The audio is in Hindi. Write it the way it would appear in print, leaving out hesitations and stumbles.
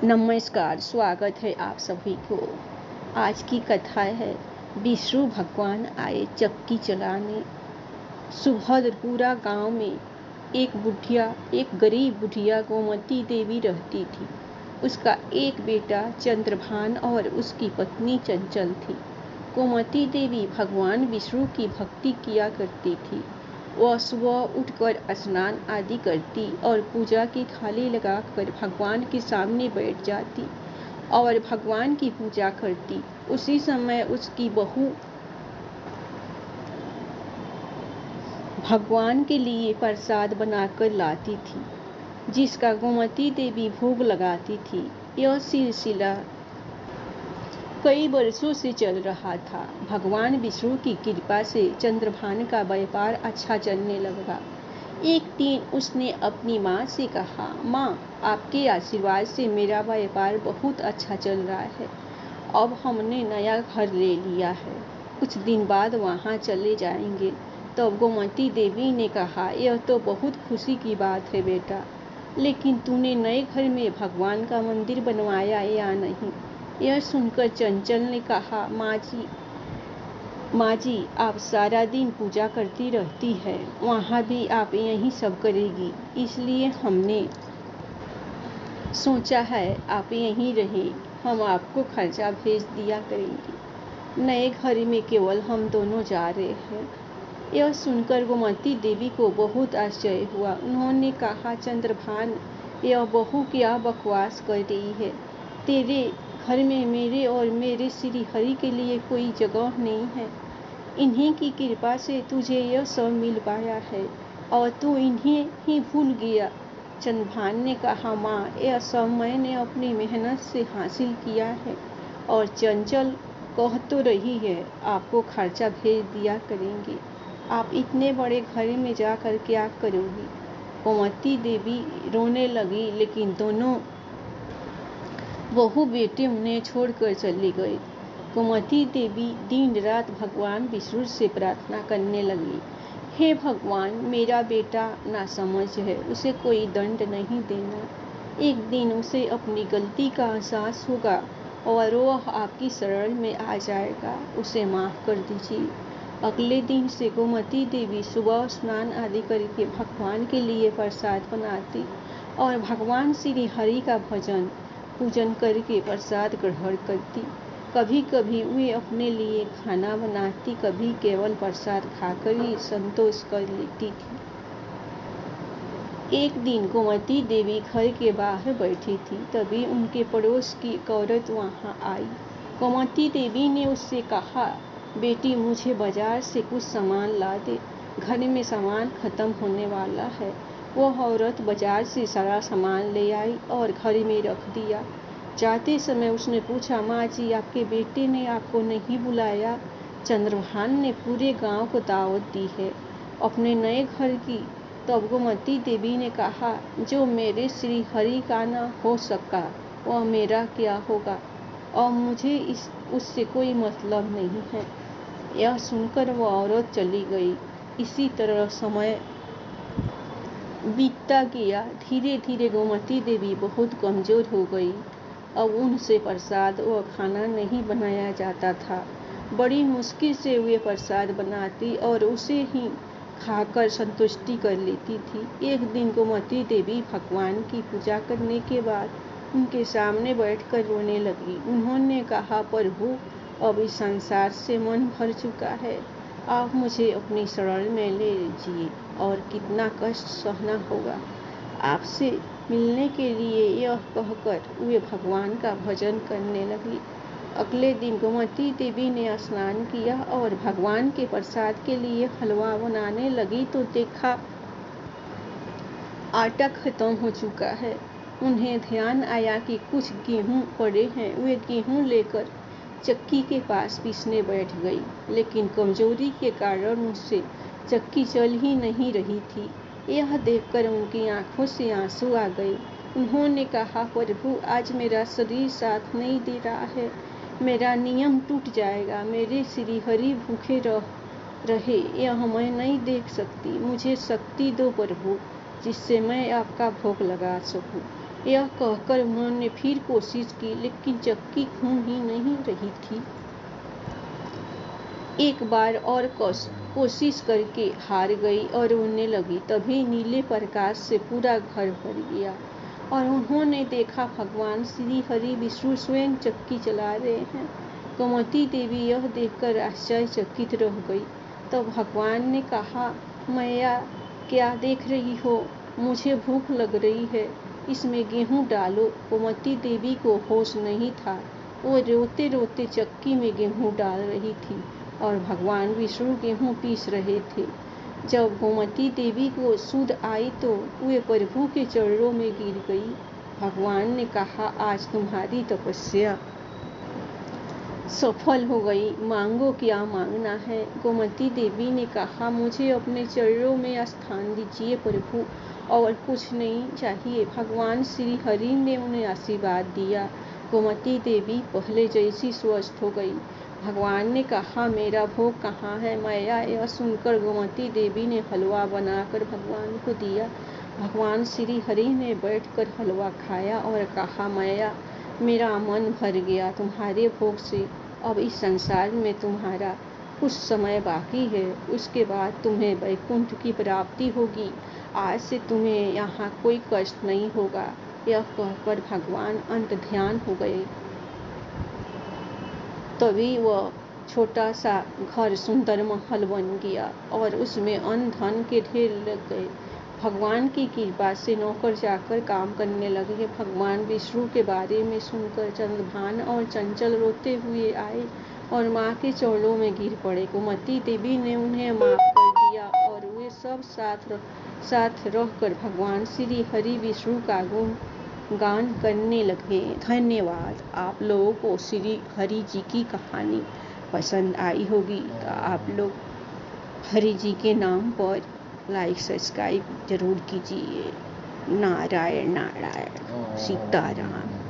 नमस्कार, स्वागत है आप सभी को। आज की कथा है विष्णु भगवान आए चक्की चलाने। सुभद्रपुरा गांव में एक गरीब बुढ़िया गोमती देवी रहती थी। उसका एक बेटा चंद्रभान और उसकी पत्नी चंचल थी। गोमती देवी भगवान विष्णु की भक्ति किया करती थी। वह सुबह उठकर स्नान आदि करती और पूजा की थाली लगाकर भगवान के सामने बैठ जाती और भगवान की पूजा करती। उसी समय उसकी बहू भगवान के लिए प्रसाद बनाकर लाती थी, जिसका गोमती देवी भोग लगाती थी। यह सिलसिला कई वर्षों से चल रहा था। भगवान विष्णु की कृपा से चंद्रभान का व्यापार अच्छा चलने लगा। एक दिन उसने अपनी माँ से कहा, माँ, आपके आशीर्वाद से मेरा व्यापार बहुत अच्छा चल रहा है। अब हमने नया घर ले लिया है, कुछ दिन बाद वहाँ चले जाएंगे। तब गोमती देवी ने कहा, यह तो बहुत खुशी की बात है बेटा, लेकिन तूने नए घर में भगवान का मंदिर बनवाया या नहीं? यह सुनकर चंचल ने कहा, माँ जी, आप सारा दिन पूजा करती रहती है, वहाँ भी आप यही सब करेगी, इसलिए हमने सोचा है आप यहीं रहें, हम आपको खर्चा भेज दिया करेंगे। नए घर में केवल हम दोनों जा रहे हैं। यह सुनकर गोमती देवी को बहुत आश्चर्य हुआ। उन्होंने कहा, चंद्रभान, यह बहू क्या बकवास कर रही है? तेरे घर में मेरे और मेरे श्री हरि के लिए कोई जगह नहीं है। इन्हीं की कृपा से तुझे यह सब मिल पाया है और तू इन्हें ही भूल गया। चंद्रभान ने कहा, माँ, यह सब मैंने अपनी मेहनत से हासिल किया है और चंचल कह तो रही है आपको खर्चा भेज दिया करेंगे। आप इतने बड़े घर में जाकर क्या करोगी? गोमती देवी रोने लगी, लेकिन दोनों बहू बेटे उन्हें छोड़कर चली गई। गोमती देवी दिन रात भगवान विष्णु से प्रार्थना करने लगी, हे भगवान, मेरा बेटा नासमझ है, उसे कोई दंड नहीं देना। एक दिन उसे अपनी गलती का एहसास होगा और वह आपकी शरण में आ जाएगा, उसे माफ कर दीजिए। अगले दिन से गोमती देवी सुबह स्नान आदि करके भगवान के लिए प्रसाद बनाती और भगवान श्री हरि का भजन पूजन करके प्रसाद ग्रहण करती। कभी कभी वे अपने लिए खाना बनाती, कभी केवल प्रसाद खाकर ही संतोष कर लेती थी। एक दिन गोमती देवी घर के बाहर बैठी थी, तभी उनके पड़ोस की एक औरत वहाँ आई। गोमती देवी ने उससे कहा, बेटी, मुझे बाजार से कुछ सामान ला दे, घर में सामान खत्म होने वाला है। वह औरत बाजार से सारा सामान ले आई और घर में रख दिया। जाते समय उसने पूछा, माँ जी, आपके बेटे ने आपको नहीं बुलाया? चंद्रभान ने पूरे गांव को दावत दी है अपने नए घर की। तब गोमती देवी ने कहा, जो मेरे श्री हरि का न हो सका वह मेरा क्या होगा, और मुझे उससे कोई मतलब नहीं है। यह सुनकर वह औरत चली गई। इसी तरह समय बीतता गया। धीरे धीरे गोमती देवी बहुत कमजोर हो गई। अब उनसे प्रसाद व खाना नहीं बनाया जाता था। बड़ी मुश्किल से वे प्रसाद बनाती और उसे ही खाकर संतुष्टि कर लेती थी। एक दिन गोमती देवी भगवान की पूजा करने के बाद उनके सामने बैठकर रोने लगी। उन्होंने कहा, प्रभु, अब इस संसार से मन भर चुका है, आप मुझे अपनी शरण में ले लीजिए, और कितना कष्ट सहना होगा। आपसे मिलने के लिए यह कहकर वे भगवान का भजन करने लगी। अगले दिन गोमती देवी ने स्नान किया और भगवान के प्रसाद के लिए हलवा बनाने लगी तो देखा आटा खत्म हो चुका है। उन्हें ध्यान आया कि कुछ गेहूं पड़े हैं। वे गेहूं लेकर चक्की के पास पीसने बैठ गई, लेकिन कमजोरी के कारण उनसे चक्की चल ही नहीं रही थी। यह देखकर उनकी आंखों से आंसू आ गए। उन्होंने कहा, प्रभु, आज मेरा शरीर साथ नहीं दे रहा है, मेरा नियम टूट जाएगा। मेरे श्री हरि भूखे रहे यह मैं नहीं देख सकती। मुझे शक्ति दो प्रभु, जिससे मैं आपका भोग लगा सकूं। यह कहकर उन्होंने फिर कोशिश की, लेकिन चक्की घूम ही नहीं रही थी। एक बार और कोशिश करके हार गई और रोने लगी। तभी नीले प्रकाश से पूरा घर भर गया और उन्होंने देखा भगवान श्री हरि विष्णु स्वयं चक्की चला रहे हैं। गोमती देवी यह देखकर आश्चर्यचकित रह गई। तब भगवान ने कहा, मैया क्या देख रही हो? मुझे भूख लग रही है, इसमें गेहूं डालो। गोमती देवी को होश नहीं था। वो रोते रोते चक्की में गेहूं डाल रही थी और भगवान विष्णु गेहूं पीस रहे थे। जब गोमती देवी को सुध आई तो वे प्रभु के चरणों में गिर गई। भगवान ने कहा, आज तुम्हारी तपस्या सफल हो गई, मांगो क्या मांगना है। गोमती देवी ने कहा, मुझे अपने चरणों में स्थान दीजिए प्रभु, और कुछ नहीं चाहिए। भगवान श्री हरि ने उन्हें आशीर्वाद दिया। गोमती देवी पहले जैसी स्वस्थ हो गई। भगवान ने कहा, मेरा भोग कहाँ है? मैया यह सुनकर गोमती देवी ने हलवा बनाकर भगवान को दिया। भगवान श्री हरि ने बैठकर हलवा खाया और कहा, मैया मेरा मन भर गया तुम्हारे भोग से। अब इस संसार में तुम्हारा कुछ समय बाकी है, उसके बाद तुम्हें वैकुंठ की प्राप्ति होगी। आज से तुम्हें यहाँ कोई कष्ट नहीं होगा। यह कहकर भगवान अंत ध्यान हो गए। तभी वह छोटा सा घर सुंदर महल बन गया और उसमें अन्न धन के ढेर लग गए। भगवान की कृपा से नौकर जाकर काम करने लगे। भगवान विष्णु के बारे में सुनकर चंद्रभान और चंचल रोते हुए आए और माँ के चरणों में गिर पड़े। गोमती देवी ने उन्हें माफ कर दिया और वे सब साथ रहकर भगवान श्री हरि विष्णु का गान करने लगे। धन्यवाद। आप लोगों को श्री हरि जी की कहानी पसंद आई होगी तो आप लोग हरि जी के नाम पर लाइक सब्सक्राइब जरूर कीजिए। नारायण नारायण, सीताराम।